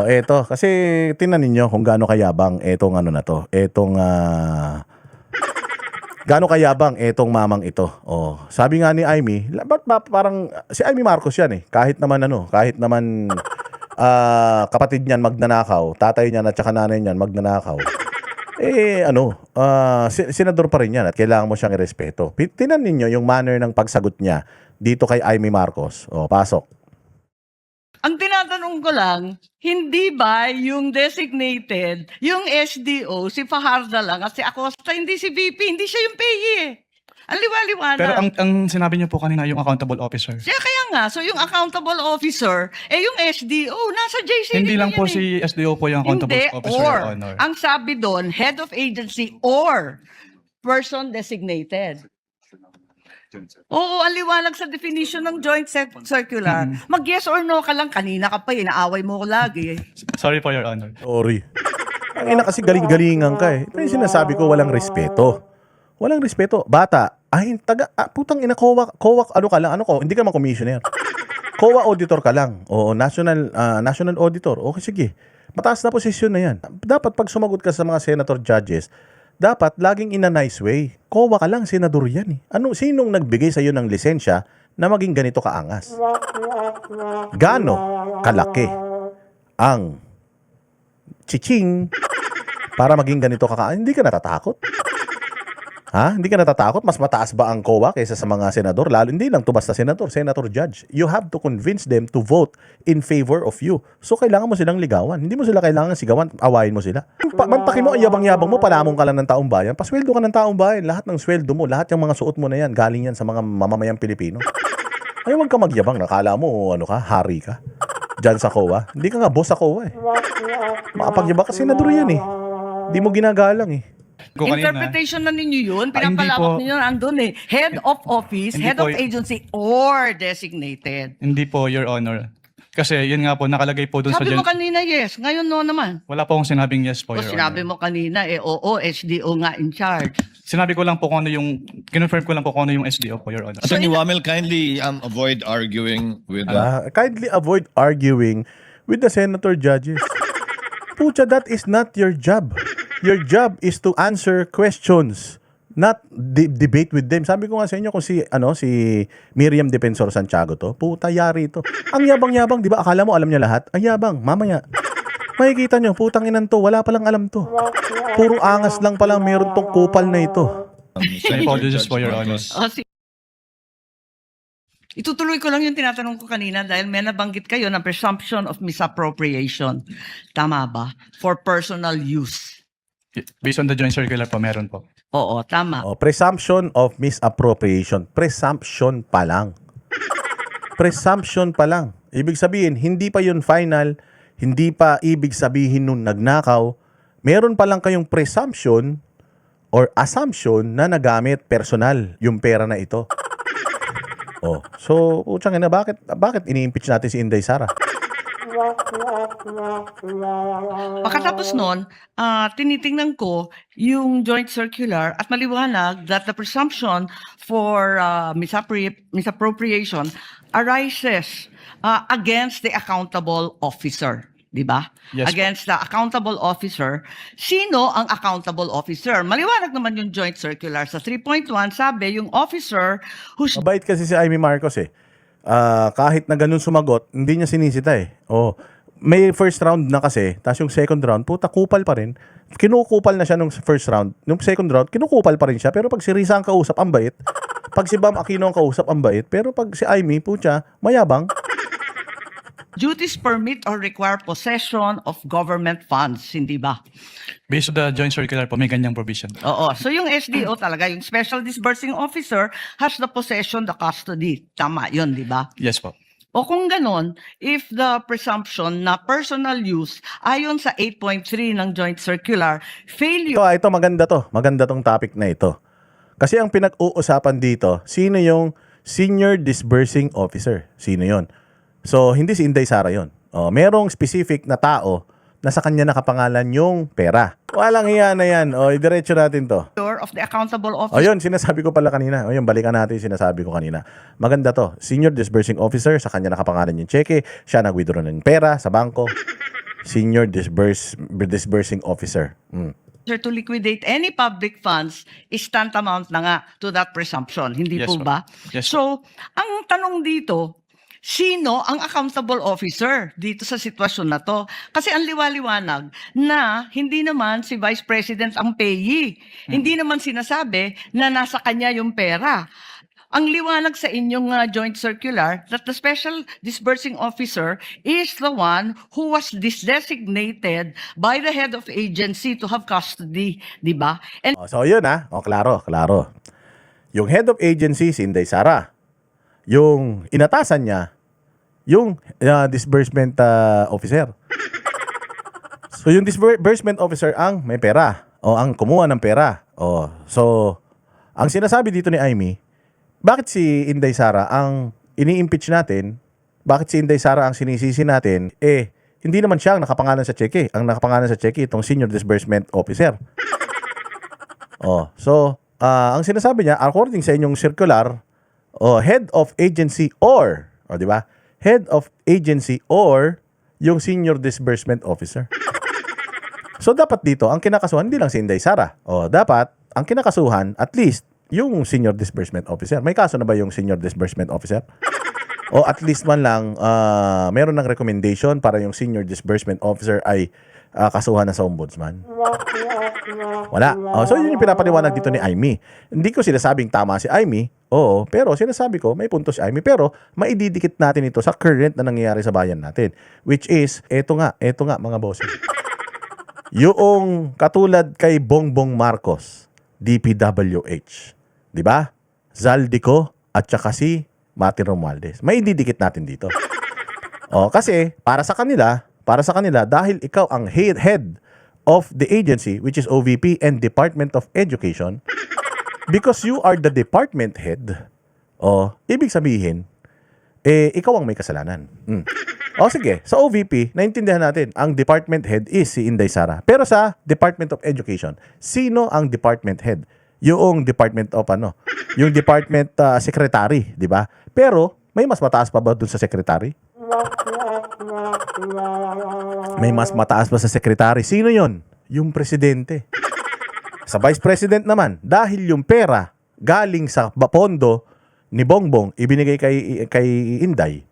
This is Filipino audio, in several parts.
Eto, kasi tingnan ninyo kung gaano kayabang etong ano na 'to, etong, gaano kayabang etong mamang ito. Oh, sabi nga ni Imee, ba't ba parang si Imee Marcos 'yan, eh. Kahit naman, kapatid niyan magnanakaw, tatay niyan at saka nanay niyan magnanakaw, eh, senador pa rin 'yan at kailangan mo siyang irespeto. Tingnan ninyo yung manner ng pagsagot niya dito kay Imee Marcos. Oh, pasok. Ang tinatanong ko lang, hindi ba yung designated, yung SDO, si Fajardo lang at si Acosta, hindi si VP, hindi siya yung PAYE eh. Ang liwa-liwanag. Pero ang sinabi niyo po kanina yung accountable officer. Siya kaya nga, so yung accountable officer, yung SDO, nasa JCD Hindi lang po yan si SDO po yung accountable Hindi, officer, or. Your Honor. Ang sabi doon, head of agency or person designated. Oo, ang liwanag sa definition ng joint circular. Mag-yes or no ka lang, kanina ka pa, inaaway mo ko lagi. Sorry po, Your Honor. Sorry. Ang ina kasi galing-galingan ka, eh. Ito yung sinasabi ko, walang respeto. Walang respeto. Bata, putang ina, COA, ano ka lang, hindi ka man commissioner. COA auditor ka lang. Oo, national auditor. Okay, sige. Mataas na posisyon na yan. Dapat pag sumagot ka sa mga senator judges, dapat laging in a nice way. COA ka lang, senador yan eh. Sinong nagbigay sa iyo ng lisensya na maging ganito kaangas? Gaano kalaki ang chiching para maging ganito kaangas? Hindi ka natatakot? Ha? Hindi ka natatakot? Mas mataas ba ang COA kaysa sa mga senador? Lalo hindi lang to basta senator judge. You have to convince them to vote in favor of you. So kailangan mo silang ligawan. Hindi mo sila kailangan sigawan, awayin mo sila. Mantakin mo, ang yabang-yabang mo, palamong ka lang ng taong bayan. Pasweldo ka ng taong bayan. Lahat ng sweldo mo, lahat yung mga suot mo na yan, galing yan sa mga mamamayang Pilipino. Ay, huwag ka magyabang. Nakala mo, hari ka. Diyan sa COA. Hindi ka nga boss sa COA eh. Makapagyabang ka, senador yan eh. Hindi mo ginagalang eh. Interpretation na ninyo yun, hindi pinapalawak po. ninyo andun eh. Head of office, Hindi head po of agency, or designated. Hindi po, Your Honor. Kasi yun nga po, nakalagay po dun sa... Sabi mo kanina yes, ngayon no naman. Wala po akong sinabing yes po, O Your sinabi Honor. mo kanina, oo, SDO nga in charge. Sinabi ko lang po kung ano yung... Kinonfirm ko lang po kung ano yung SDO po, Your Honor. Attorney Wamel, kindly avoid arguing with Kindly avoid arguing with the senator judges. Pucha, that is not your job. Your job is to answer questions, not debate with them. Sabi ko nga sa inyo kung si Miriam Defensor Santiago to, puta yari to. Ang yabang-yabang, di ba? Akala mo alam niya lahat? Ang yabang, mamaya. Makikita nyo, putang inan to, wala palang alam to. Puro angas lang palang meron tong kupal na ito. I apologize po, Your Honor. Itutuloy ko lang yung tinatanong ko kanina dahil may nabanggit kayo ng presumption of misappropriation. Tama ba? For personal use. Based on the joint circular po, meron po. Oo, tama. Presumption of misappropriation. Presumption pa lang. Presumption pa lang. Ibig sabihin, hindi pa yun final, hindi pa ibig sabihin nun nagnakaw. Meron pa lang kayong presumption or assumption na nagamit personal yung pera na ito. So, utsang ina, bakit ini-impeach natin si Inday Sara? Pagkatapos nun, tinitingnan ko yung joint circular at maliwanag that the presumption for misappropriation arises against the accountable officer. Di ba? Yes, Against the accountable officer. Sino ang accountable officer? Maliwanag naman yung joint circular. Sa 3.1, sabi, yung officer who's Mabait kasi si Imee Marcos eh. Kahit na ganun sumagot, hindi niya sinisita eh. May first round na kasi, tapos yung second round, puta, kupal pa rin. Kinukupal na siya nung first round. Nung second round, kinukupal pa rin siya. Pero pag si Risa ang kausap, ang bait. Pag si Bam Aquino ang kausap, ang bait. Pero pag si Imee, putya, mayabang. duties permit or require possession of government funds, hindi ba? Based on the joint circular po, may ganyang provision. Oo. So yung SDO talaga, yung Special Disbursing Officer has the possession, the custody. Tama yun, di ba? Yes po. O kung ganon, if the presumption na personal use, ayon sa 8.3 ng Joint Circular, failure Ito maganda to. Maganda tong topic na ito. Kasi ang pinag-uusapan dito, sino yung Senior Disbursing Officer? Sino yon? So, hindi si Inday Sara yon. Merong specific na tao na sa kanya nakapangalan yung pera. Walang hiya na yan. Idiretso natin to. of the accountable officer Yun, sinasabi ko pala kanina. Yun, balikan natin yung sinasabi ko kanina. Maganda to. Senior Disbursing Officer, sa kanya nakapangalan yung cheque. Siya nag-withdraw ng pera sa bangko. Senior Disbursing Officer. To liquidate any public funds is tantamount na nga to that presumption. Hindi Yes, po ma'am. ba? Yes, So, ang tanong dito, sino ang accountable officer dito sa sitwasyon na to? Kasi ang liwaliwanag na hindi naman si Vice President ang payee. Hindi naman sinasabi na nasa kanya yung pera. Ang liwanag sa inyong joint circular that the special disbursing officer is the one who was designated by the head of agency to have custody, di ba? And So yun klaro. Yung head of agency si Inday Sara. Yung inatasan niya, yung disbursement officer. So yung disbursement officer ang may pera o ang kumuha ng pera. So ang sinasabi dito ni Amy, bakit si Inday Sara ang ini-impeach natin? Bakit si Inday Sara ang sinisisi natin? Hindi naman siya ang nakapangalan sa cheque. Ang nakapangalan sa cheque itong Senior Disbursement Officer. So ang sinasabi niya, according sa inyong circular, head of agency or, di ba? Head of agency or yung Senior Disbursement Officer. So dapat dito, ang kinakasuhan hindi lang si Inday Sara. Dapat ang kinakasuhan at least yung Senior Disbursement Officer. May kaso na ba yung Senior Disbursement Officer? O at least man lang meron ng recommendation para yung Senior Disbursement Officer ay kasuhan na sa ombudsman? Wala. So yun yung pinapaliwanag dito ni Amy. Hindi ko sinasabing tama si Amy. Pero sinasabi ko may punto si Amy. Pero maididikit natin ito sa current na nangyayari sa bayan natin. Which is, eto nga mga boss. Yung katulad kay Bongbong Marcos, DPWH. 'Di ba? Zaldico at saka si Martin Romualdez. May didikit natin dito. Kasi para sa kanila dahil ikaw ang head of the agency which is OVP and Department of Education, because you are the department head, ibig sabihin ikaw ang may kasalanan. Sige, sa OVP, naintindihan natin, ang department head is si Inday Sara. Pero sa Department of Education, sino ang department head? Yung department of yung department secretary, di ba? Pero may mas mataas pa ba dun sa secretary? May mas mataas pa sa secretary. Sino yon? Yung presidente. Sa vice president naman, dahil yung pera galing sa pondo ni Bongbong ibinigay kay Inday.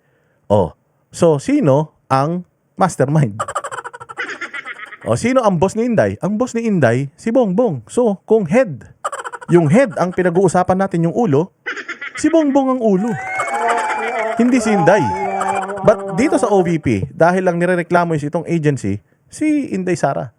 So sino ang mastermind? Sino ang boss ni Inday? Ang boss ni Inday si Bongbong. So kung yung head ang pinag-uusapan natin yung ulo, si Bongbong ang ulo. Hindi si Inday. But dito sa OVP, dahil lang nirereklamo itong agency, si Inday Sara.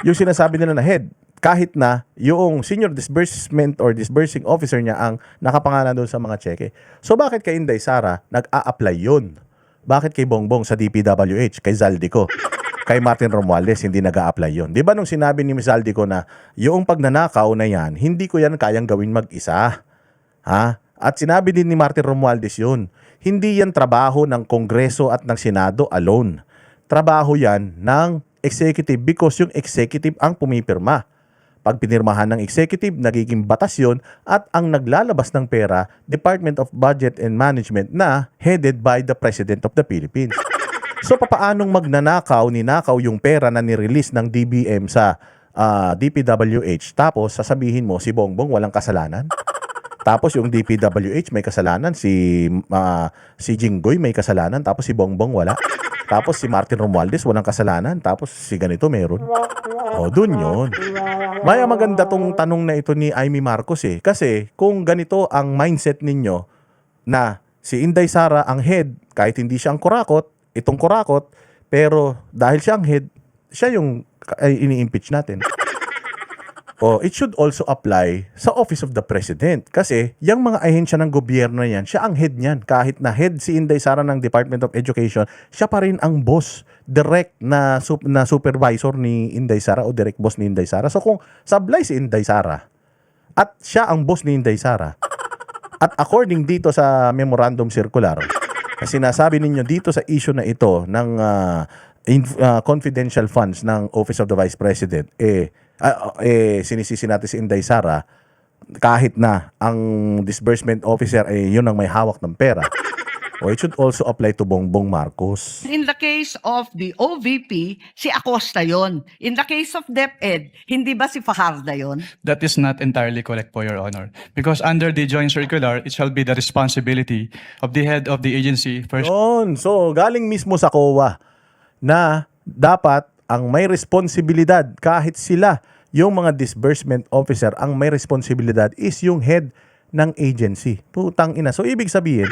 Yung sinasabi nila na head, kahit na yung Senior Disbursement or Disbursing Officer niya ang nakapangalan doon sa mga cheque. So bakit kay Inday Sara nag-a-apply yun? Bakit kay Bongbong sa DPWH, kay Zaldico, kay Martin Romualdez hindi nag-a-apply yun? Di ba nung sinabi ni Zaldico na yung pagnanakaw na yan, hindi ko yan kayang gawin mag-isa? At sinabi din ni Martin Romualdez yun, hindi yan trabaho ng Kongreso at ng Senado alone. Trabaho yan ng executive because yung executive ang pumipirma. Pag pinirmahan ng executive, nagiging batas yun at ang naglalabas ng pera, Department of Budget and Management na headed by the President of the Philippines. So papaanong ninakaw yung pera na nirelease ng DBM sa DPWH tapos sasabihin mo si Bongbong walang kasalanan? Tapos yung DPWH may kasalanan, si Jinggoy may kasalanan, tapos si Bongbong wala. Tapos si Martin Romualdez walang kasalanan, tapos si ganito meron. Dun yun. Maya maganda tong tanong na ito ni Amy Marcos Kasi kung ganito ang mindset ninyo na si Inday Sara ang head, kahit hindi siya ang kurakot, itong kurakot, pero dahil siya ang head, siya yung ini-impeach natin. It should also apply sa Office of the President. Kasi yung mga ahensya ng gobyerno yan, siya ang head niyan. Kahit na head si Inday Sara ng Department of Education, siya pa rin ang boss, direct na supervisor ni Inday Sara o direct boss ni Inday Sara. So kung sablay si Inday Sara at siya ang boss ni Inday Sara, at according dito sa memorandum circular, sinasabi ninyo dito sa issue na ito ng confidential funds ng Office of the Vice President, sinisisi natin si Inday Sara kahit na ang disbursement officer yun ang may hawak ng pera. O it should also apply to Bongbong Marcos. In the case of the OVP, si Acosta yon. In the case of DepEd, hindi ba si Fajardo yon? That is not entirely correct po, Your Honor. Because under the joint circular, it shall be the responsibility of the head of the agency first. Yun. So, galing mismo sa COA na dapat ang may responsibilidad kahit sila, yung mga disbursement officer, ang may responsibilidad is yung head ng agency. Putang ina. So, ibig sabihin,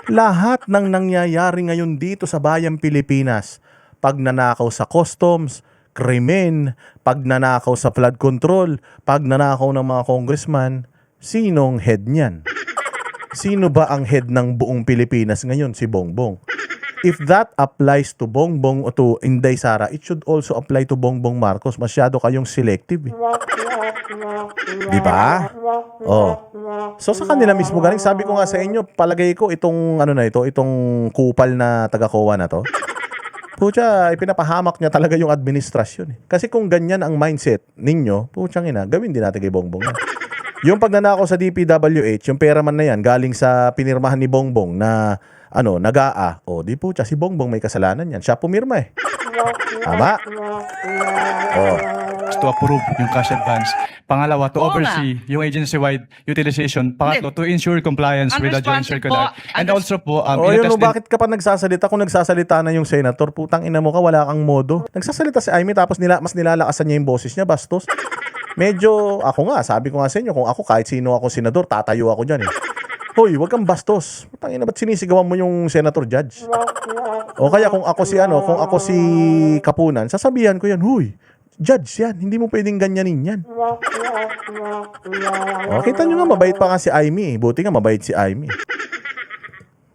lahat ng nangyayari ngayon dito sa bayang Pilipinas, pagnanakaw sa customs, krimen, pagnanakaw sa flood control, pagnanakaw ng mga congressman, sinong head niyan? Sino ba ang head ng buong Pilipinas ngayon? Si Bongbong. If that applies to Bongbong o to Inday Sara, it should also apply to Bongbong Marcos. Masyado kayong selective. Di ba? Oh. So sa kanila mismo galing, sabi ko nga sa inyo, palagay ko itong ano na ito, itong kupal na taga-COA na to. Pucha, ipinapahamak niya talaga yung administrasyon. Kasi kung ganyan ang mindset ninyo, puchang ina, gawin din natin kay Bongbong. Yung pagnanakaw sa DPWH, yung pera man na yan, galing sa pinirmahan ni Bongbong na nagaa. O, di po, si Bongbong may kasalanan yan. Siya pumirma eh. Tama? O. To approve yung cash advance. Pangalawa, to Oo oversee yung agency-wide utilization. Pangatlo, to ensure compliance with the joint Unresponsive circular. po. And also po, O, yun inatest mo, bakit ka pa nagsasalita? Kung nagsasalita na yung senator, putang ina mo ka, wala kang modo. Nagsasalita si Amy, tapos mas nilalakasan niya yung boses niya, bastos. Medyo, ako nga, sabi ko nga sa inyo, kung ako, kahit sino ako senador, tatayo ako dyan eh. Hoy, wag kang bastos. Putang ina, ba't sinisigawan mo yung senator judge? O kaya kung ako si Kapunan, sasabihan ko yan, huy, judge yan, hindi mo pwedeng ganyanin yan. O, kita nyo nga, mabait pa nga si Amy. Buti nga, mabait si Amy.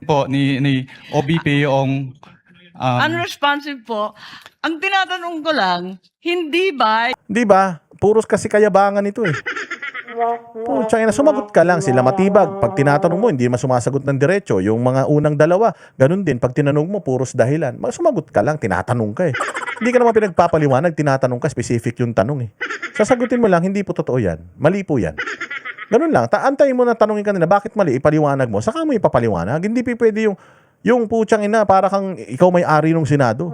po ni OBP yung Unresponsive po. Ang tinatanong ko lang, hindi ba Di ba? Puros kasi kayabangan ito eh. Pucha, ina, sumagot ka lang, sila matibag. Pag tinatanong mo, hindi masumasagot ng diretso. Yung mga unang dalawa, ganun din. Pag tinanong mo, puros dahilan. Sumagot ka lang, tinatanong ka eh. Hindi ka naman pinagpapaliwanag, tinatanong ka, specific yung tanong eh. Sasagutin mo lang, hindi po totoo yan. Mali po yan. Ganun lang. Antayin mo na tanongin ka nila, bakit mali? Ipaliwanag mo. Saka mo ipapaliwanag. Hindi pwede yung puchang ina, para kang ikaw may-ari ng Senado.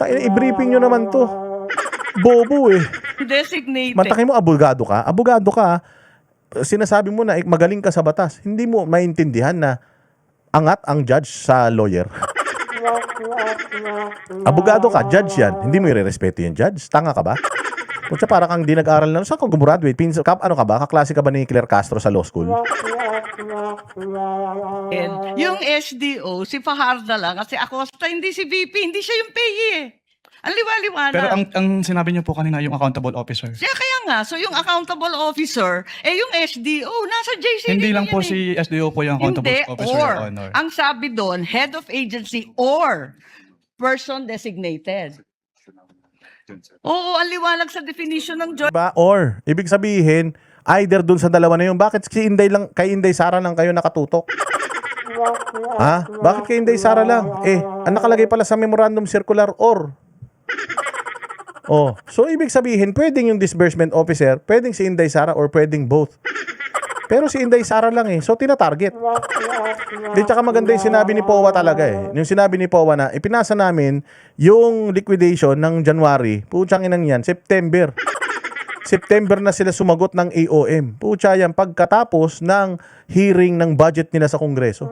I-briefing nyo naman to. Bobo eh. designated? Mantakin mo, abogado ka. Abogado ka, sinasabi mo na magaling ka sa batas. Hindi mo maintindihan na angat ang judge sa lawyer. Abogado ka, judge yan. Hindi mo i-respeto yung judge. Tanga ka ba? Kung siya para kang di nag-aral na, saan ka gumraduate? Ano ka ba? Kaklase ka ba ni Claire Castro sa law school? Yung SDO, si Fajardo lang, kasi Acosta, hindi si VP, hindi siya yung PE eh. Ang liwa-liwanag. pero ang sinabi niyo po kanina yung accountable officer. Kaya nga, so yung accountable officer, yung SDO, nasa JCD Hindi lang yan po eh. si SDO po yung accountable Hindi, officer, or, Your Honor. ang sabi doon, head of agency or person designated. Oo, ang liwanag sa definition ng joint Diba? Or, ibig sabihin, either dun sa dalawa na yun, bakit si Inday lang, kay Inday Sara lang kayo nakatutok? Ha? Bakit kay Inday Sara lang? Ang nakalagay pala sa memorandum circular or. Oh, so ibig sabihin, pwedeng yung disbursement officer, pwedeng si Inday Sara or pwedeng both. Pero si Inday Sara lang eh. So tina-target. Di tsaka maganda yung sinabi ni POA talaga eh. Yung sinabi ni POA na ipinasa namin yung liquidation ng January. Putsang inang yan, September. September na sila sumagot ng AOM. Putsa yan, pagkatapos ng hearing ng budget nila sa Kongreso.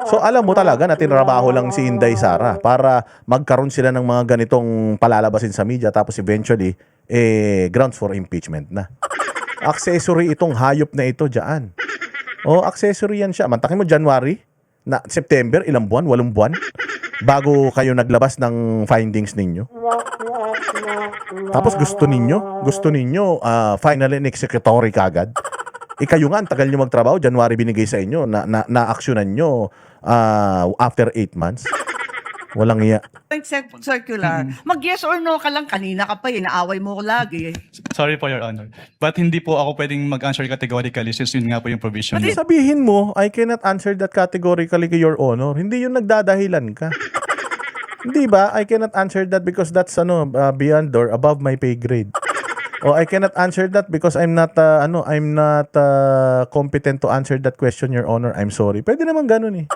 So alam mo talaga na tinrabaho lang si Inday Sara para magkaroon sila ng mga ganitong palalabasin sa media, tapos eventually, grounds for impeachment na. Accessory itong hayop na ito dyan. O, accessory yan siya. Mantakin mo January, na September, ilang buwan? 8 buwan? Bago kayo naglabas ng findings ninyo. Tapos gusto ninyo final and executory kagad. Kayo nga, ang tagal nyo magtrabaho, January binigay sa inyo, na-actionan nyo after 8 months. Walang iya. circular. Mag-yes or no ka lang, kanina ka pa, inaaway mo ko lagi eh. Sorry po, Your Honor. But hindi po ako pwedeng mag-answer categorically since yun nga po yung provision. Hindi sabihin mo, I cannot answer that categorically, Your Honor. Hindi yun nagdadahilan ka. Hindi ba? I cannot answer that because that's beyond or above my pay grade. O I cannot answer that because I'm not competent to answer that question, Your Honor. I'm sorry. Pwede naman ganun eh.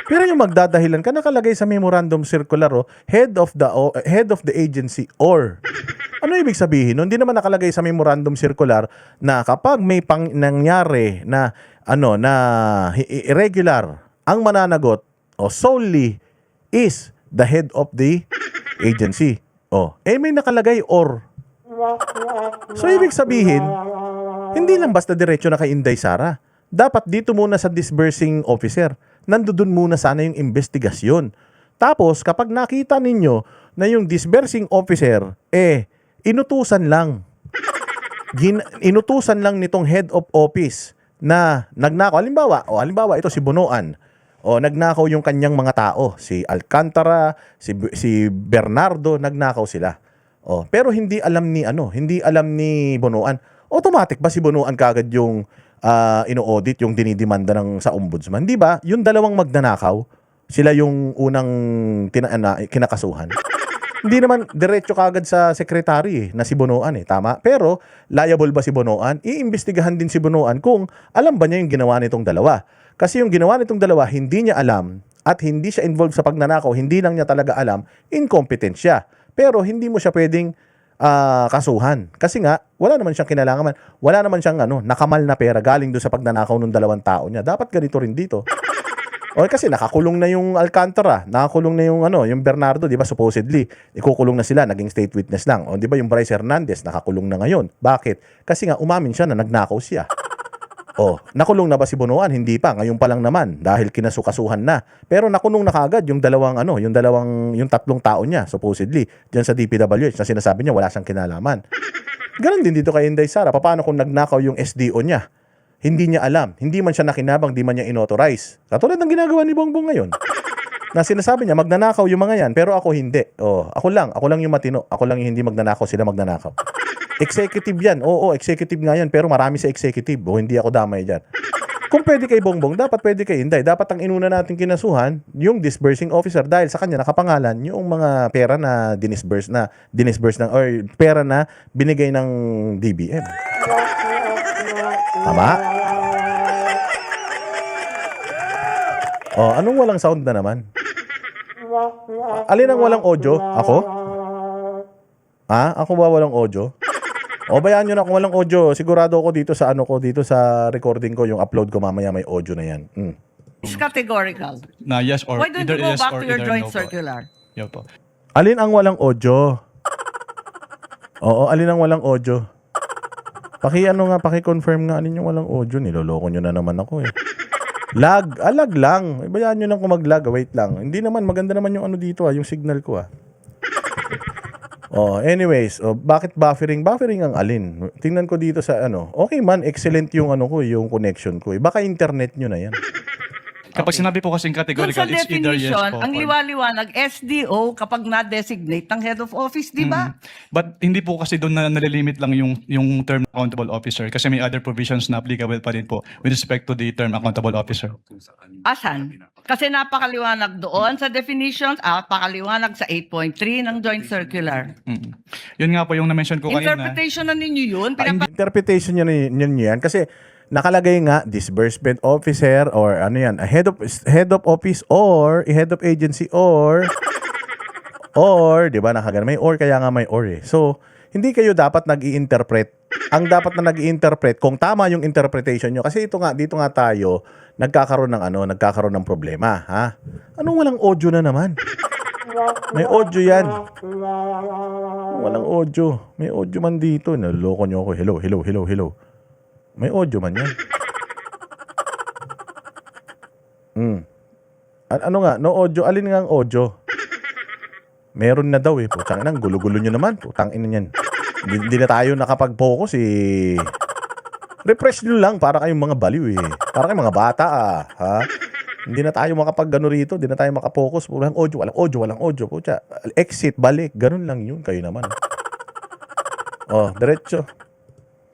Pero yung magdadahilan ka, nakalagay sa memorandum circular, head of the agency or. Ano ibig sabihin? Hindi naman nakalagay sa memorandum circular na kapag may nangyari na irregular, ang mananagot solely is the head of the agency. May nakalagay or. So ibig sabihin, hindi lang basta diretso na kay Inday Sara. Dapat dito muna sa disbursing officer. Nandoon muna sana yung investigasyon. Tapos, kapag nakita ninyo na yung disbursing officer, inutusan lang. Inutusan lang nitong head of office na nagnakaw. Halimbawa, ito si Bunuan. Nagnakaw yung kanyang mga tao. Si Alcantara, si Bernardo, nagnakaw sila. Pero hindi alam ni Bunuan. Automatic ba si Bunuan kagad yung ino-audit, yung dinidemanda sa ombudsman? Di ba? Yung dalawang magnanakaw, sila yung unang kinakasuhan. Hindi naman diretso kagad sa secretary na si Bunuan tama? Pero liable ba si Bunuan? Iimbestigahan din si Bunuan kung alam ba niya yung ginawa nitong dalawa. Kasi yung ginawa nitong dalawa, hindi niya alam at hindi siya involved sa pagnanakaw, hindi lang niya talaga alam, incompetent siya. Pero hindi mo siya pwedeng kasuhan. Kasi nga, wala naman siyang kinalaman. Wala naman siyang nakamal na pera galing doon sa pagnanakaw ng dalawang tao niya. Dapat ganito rin dito. Kasi nakakulong na yung Alcantara, nakakulong na yung Bernardo, 'di ba? Supposedly, ikukulong na sila, naging state witness lang. 'Di ba yung Bryce Hernandez nakakulong na ngayon? Bakit? Kasi nga umamin siya na nagnakaw siya. Nakulong na ba si Bunuan? Hindi pa, ngayon pa lang naman dahil kinasukasuhan na. Pero nakulong na kagad yung tatlong tao niya supposedly diyan sa DPWH na sinasabi niya wala siyang kinalaman. Ganon din dito kay Inday Sara. Paano kung nagnakaw yung SDO niya? Hindi niya alam. Hindi man siya nakinabang, di man niya inauthorize. Katulad ng ginagawa ni Bongbong ngayon. Na sinasabi niya, magnanakaw yung mga yan, pero ako hindi. Ako lang yung matino. Ako lang yung hindi magnanakaw, sila magnanakaw. Executive yan. Executive nga yan, pero marami sa executive. Hindi ako damay dyan. Kung pwede kay Bongbong, dapat pwede kay Inday. Dapat ang inuna natin kinasuhan, yung disbursing officer dahil sa kanya nakapangalan yung mga pera na dinisburse ng or pera na binigay ng DBM. Tama? Anong walang sound na naman? Alin ang walang audio? Ako? Ako ba walang audio? Bayaan nyo na kung walang audio. Sigurado ako dito sa recording ko, yung upload ko mamaya may audio na yan. It's categorical. Na yes or Why don't either you go yes back or to your either joint no po. circular? Yo po. Alin ang walang audio? Alin ang walang audio? Paki-confirm nga alin yung walang audio. Niloloko nyo na naman ako Lag lang. Bayaan nyo lang kung mag-lag. Wait lang. Hindi naman, maganda naman yung dito yung signal ko Anyways, bakit buffering? Buffering ang alin? Tingnan ko dito sa okay man, excellent yung yung connection ko. Baka internet nyo na yan. Kapag sinabi po kasing Doon categorical, sa it's either yes definition, po ang or- liwaliwanag, SDO kapag na-designate ng head of office, di ba? But hindi po kasi doon na nalilimit lang yung term accountable officer kasi may other provisions na applicable pa rin po with respect to the term accountable officer. Asan? Kasi napakaliwanag doon sa definitions, napakaliwanag sa 8.3 ng joint circular. Yun nga po yung na-mention ko kanina. Interpretation na ninyo yun. Interpretation nyo yan kasi nakalagay nga disbursement officer or a head of office or head of agency or 'di ba nakagana may or kaya nga may or So, hindi kayo dapat nag-i-interpret. Ang dapat na nag-i-interpret kung tama yung interpretation nyo kasi dito nga tayo nagkakaroon ng problema, Anong walang audio na naman? May audio yan. Walang audio. May audio man dito. Naloko nyo ako. Hello. May audio man yan. Ano nga? No audio? Alin nga ang audio? Meron na daw Putang ina, gulo-gulo nyo naman. Putang ina yan. Hindi na tayo nakapag-focus Refresh nyo lang para kayong mga baliw Para kayong mga bata Hindi na tayo rito. Hindi na tayo makapokus. Walang audio. Pucha. Exit, balik. Ganun lang yun. Kayo naman. Diretso.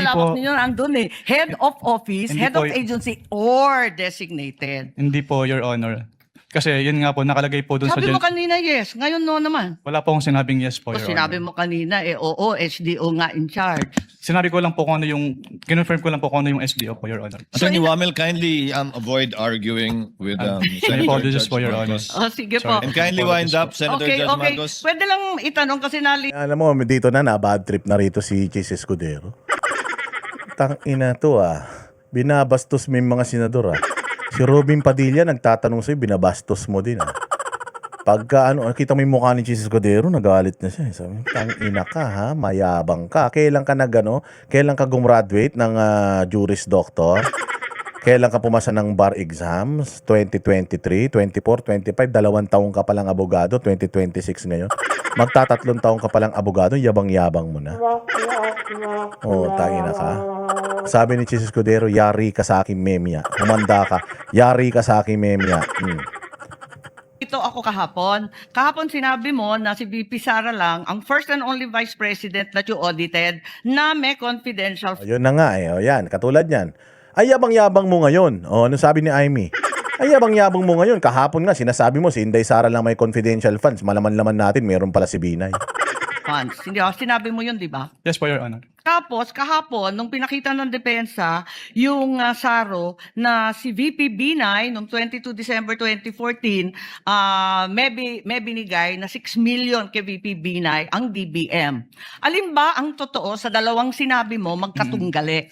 Lawak ninyo andun Head of office, Hindi head po of agency, or designated. Hindi po, Your Honor. Kasi yun nga po, nakalagay po dun sa Sabi mo joint. kanina yes, ngayon no naman. Wala po akong sinabing yes po, O Your sinabi Honor. mo kanina, oo, SDO nga in charge. Sinabi ko lang po kung ano yung, kinonfirm ko lang po kung ano yung SDO po, Your Honor. Attorney Wamel, kindly avoid arguing with My Senator apologies Judge po, Your Honor. Marcos. O sige po. Sorry. And kindly wind up, Senator Okay, Judge okay. Marcos. Pwede lang itanong kasi Alam mo, dito na bad trip na rito si Chis Escudero. Tang ina to Binabastos mo yung mga senador Si Robin Padilla nagtatanong sa'yo, binabastos mo din Pagka kita mo yung mukha ni Chis Escudero, nagalit na siya. Sabi, tang ina ka mayabang ka. Kailan ka kailan ka gumraduate ng Juris Doctor? Kailan ka pumasa ng bar exams? 2023, 24, 25, 2 taong ka palang abogado, 2026 ngayon. Magtatatlong taong ka palang abogado, yabang-yabang mo na. Tangina ka. Sabi ni Chis Escudero, yari ka sa aking memya. Humanda ka, yari ka sa aking memya. ito ako kahapon. Kahapon sinabi mo na si VP Sara lang ang first and only vice president that you audited na may confidential. Yun na nga yan, katulad yan. Ay yabang-yabang mo ngayon. Ano sabi ni Amy? Ay yabang-yabang mo ngayon. Kahapon nga, sinasabi mo si Inday Sara lang may confidential funds. Malaman-laman natin, meron pala si Binay. Funds. Hindi ako, sinabi mo yun, di ba? Yes po, Your Honor. Tapos, kahapon, nung pinakita ng depensa, yung SARO na si VP Binay, noong 22 December 2014, may binigay na 6 million kay VP Binay ang DBM. Alin ba ang totoo sa dalawang sinabi mo magkatunggali?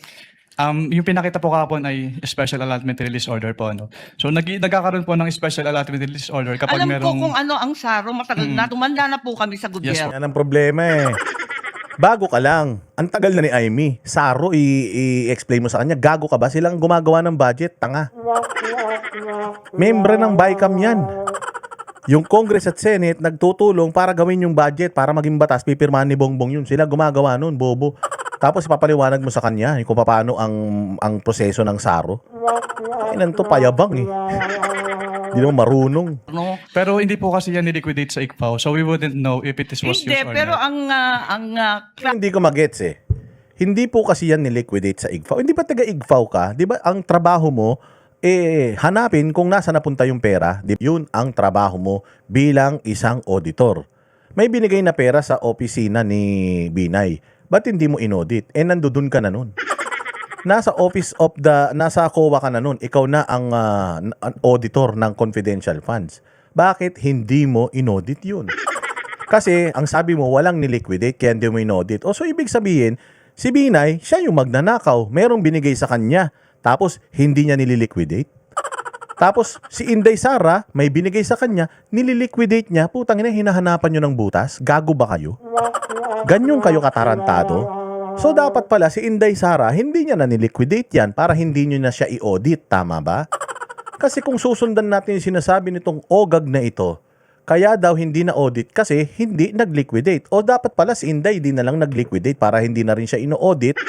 Yung pinakita po kahapon ay special allotment release order po. So nagkakaroon po ng special allotment release order kapag Alam merong... ko kung ano ang SARO, matagal na, tumanda na po kami sa gobyerno. Yan ang problema Bago ka lang. Ang tagal na ni Amy. Saro, i-explain mo sa kanya. Gago ka ba? Silang gumagawa ng budget. Tanga. Membro ng BICAM yan. Yung Congress at Senate nagtutulong para gawin yung budget para maging batas. Pipirmahan ni Bongbong yun. Sila gumagawa nun, bobo. Tapos ipapaliwanag mo sa kanya kung paano ang proseso ng SARO. Ay, nanto payabang Hindi naman marunong. No? Pero hindi po kasi yan niliquidate sa ICFAO, so we wouldn't know if it was Hindi, used or pero not. Hindi ko magets Hindi po kasi yan niliquidate sa IGFAO. Hindi ba taga-IGFAO ka? Di ba ang trabaho mo, hanapin kung nasa napunta yung pera. Yun ang trabaho mo bilang isang auditor. May binigay na pera sa opisina ni Binay. Ba't hindi mo inaudit? Nandudun ka na nun. Nasa COA ka na nun. Ikaw na ang auditor ng confidential funds. Bakit hindi mo inaudit yun? Kasi ang sabi mo, walang niliquidate, kaya hindi mo inaudit. So ibig sabihin, si Binay, siya yung magnanakaw. Merong binigay sa kanya. Tapos, hindi niya nililiquidate. Tapos, si Inday Sara, may binigay sa kanya, nililiquidate niya. Putang ina, hinahanapan nyo ng butas. Gago ba kayo? Ganyan kayo katarantado? So, dapat pala si Inday Sara, hindi niya na niliquidate yan para hindi nyo na siya i-audit. Tama ba? Kasi kung susundan natin yung sinasabi nitong OGAG na ito, kaya daw hindi na audit kasi hindi nag-liquidate. O dapat pala si Inday di na lang nag-liquidate para hindi na rin siya ino-audit.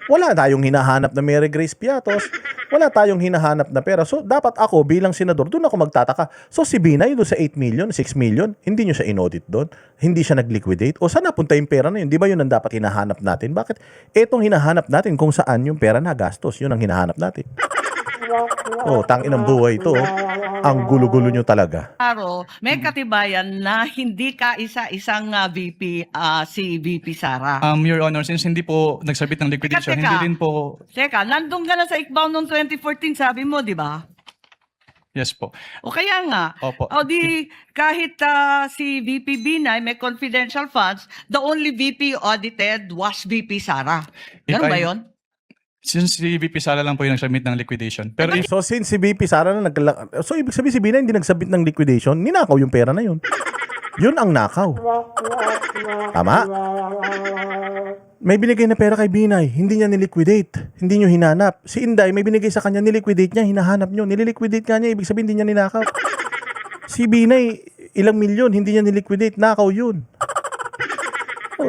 Wala tayong hinahanap na Mary Grace Piatos. Wala tayong hinahanap na pera. So dapat ako bilang senador, doon ako magtataka. So si Binay doon sa 8 million, 6 million, hindi nyo siya in-audit doon? Hindi siya nag-liquidate? O saan napunta yung pera na yun? Di ba yun ang dapat hinahanap natin? Bakit etong hinahanap natin kung saan yung pera na gastos? Yun ang hinahanap natin. Tangin ng buhay ito. Ang gulo-gulo nyo talaga. Saro, may katibayan na hindi ka isa-isang VP, si VP Sara. Your Honor, since hindi po nagsabit ng liquidation, Teka. hindi rin po... Teka, nandun ka na sa ICBAO noong 2014, sabi mo, di ba? Yes po. O kaya nga, Opo. o di kahit si VP Binay may confidential funds, the only VP audited was VP Sara. If Ganun ba I- yun? Since si VP Sara lang po yung nagsubmit ng liquidation. Pero if So since si BP Sara na so ibig sabihin si Binay hindi nagsabit ng liquidation, ninakaw yung pera na yun. Yun ang nakaw. Tama? May binigay na pera kay Binay, hindi niya niliquidate, hindi niyo hinanap. Si Inday may binigay sa kanya, niliquidate niya, hinahanap niyo, nililiquidate ka niya, ibig sabihin hindi niya ninakaw. Si Binay, ilang milyon, hindi niya niliquidate, nakaw yun.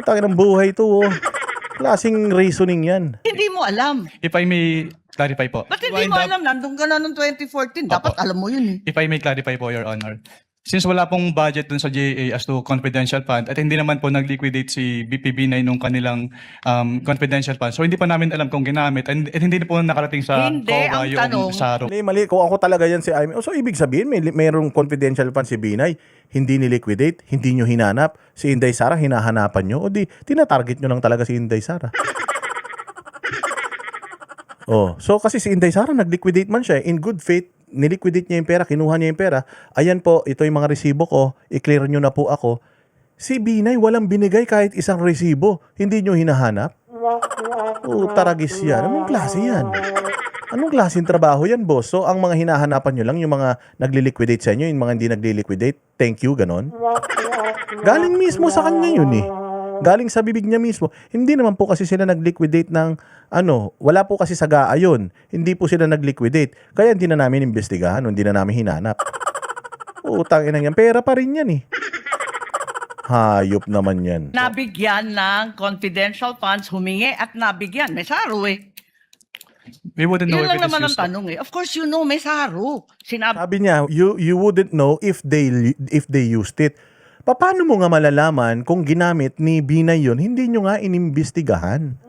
Tangin ng buhay to Klaseng reasoning yan. Hindi mo alam. if I may clarify po. Ba't hindi Wind mo up. alam? Nandun ka na noong 2014. Dapat Opo. alam mo yun eh. If I may clarify po, Your Honor. Since wala pong budget dun sa GAA as to confidential fund at hindi naman po nag-liquidate si BPB9 nung kanilang confidential fund. So hindi pa namin alam kung ginamit at hindi na po nakarating sa Hindi, COA ang yung tanong- SARO. Mali. Kung ako talaga yan si IME. So, ibig sabihin, mayroong confidential fund si Binay, hindi ni-liquidate, hindi nyo hinanap. Si Inday Sara, hinahanapan nyo. O di, tinatarget nyo lang talaga si Inday Sara. So kasi si Inday Sara, nag-liquidate man siya. In good faith, niliquidate niya yung pera, kinuha niya yung pera. Ayan po, ito yung mga resibo ko, i-clear nyo na po ako. Si Binay, walang binigay kahit isang resibo. Hindi nyo hinahanap? Taragis yan. Anong klase yan? Anong klaseng trabaho yan, boss? So, ang mga hinahanapan nyo lang, yung mga nagli-liquidate sa inyo, yung mga hindi nagli-liquidate, thank you, ganon? Galing mismo sa kanya yun eh. Galing sa bibig niya mismo. Hindi naman po kasi sila nag-liquidate ng wala po kasi sagaa yun. Hindi po sila nag-liquidate. Kaya hindi na namin imbestigahan, hindi na namin hinanap. Utang ina yan. Pera pa rin yan eh. Hayop naman yan. Nabigyan ng confidential funds, humingi at nabigyan. May SARO eh. We wouldn't know Yun if lang it is naman ang used. tanong eh. Of course, you know, may SARO. Sabi niya, you wouldn't know if they used it. Paano mo nga malalaman kung ginamit ni Binay yun? Hindi nyo nga inimbestigahan.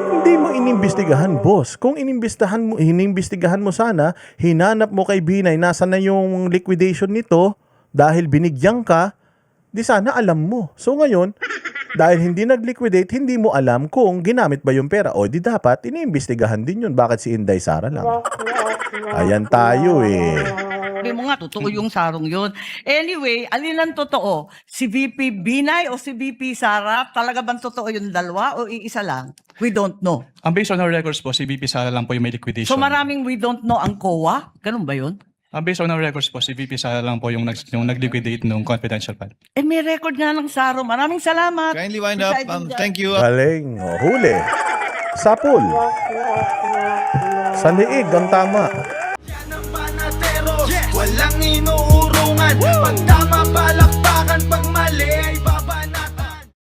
Hindi mo inimbestigahan, boss. Kung inimbestigahan mo sana, hinanap mo kay Binay, nasa na yung liquidation nito, dahil binigyan ka, di sana alam mo. So ngayon, dahil hindi nag-liquidate, hindi mo alam kung ginamit ba yung pera. O di dapat, iniimbestigahan din yun. Bakit si Inday Sara lang? Ayan tayo eh. Sabi mo nga, totoo yung sarong yun. Anyway, alin ang totoo? Si VP Binay o si VP Sara? Talaga bang totoo yung dalawa o iisa lang? We don't know. Ang based on our records po, si VP Sara lang po yung may liquidation. So maraming we don't know ang COA? Ganun ba yun? Ang based on our records po, si VP Sara lang po yung nag-liquidate nung confidential fund. Eh may record nga ng SARO. Maraming salamat. Kindly wind up. Presiding Judge. Thank you. Galing. Huli. Sapul. Sa liig ang tama. Yan ang panatero, walang inuurungan. Pag tama palakpakan, pag mali ay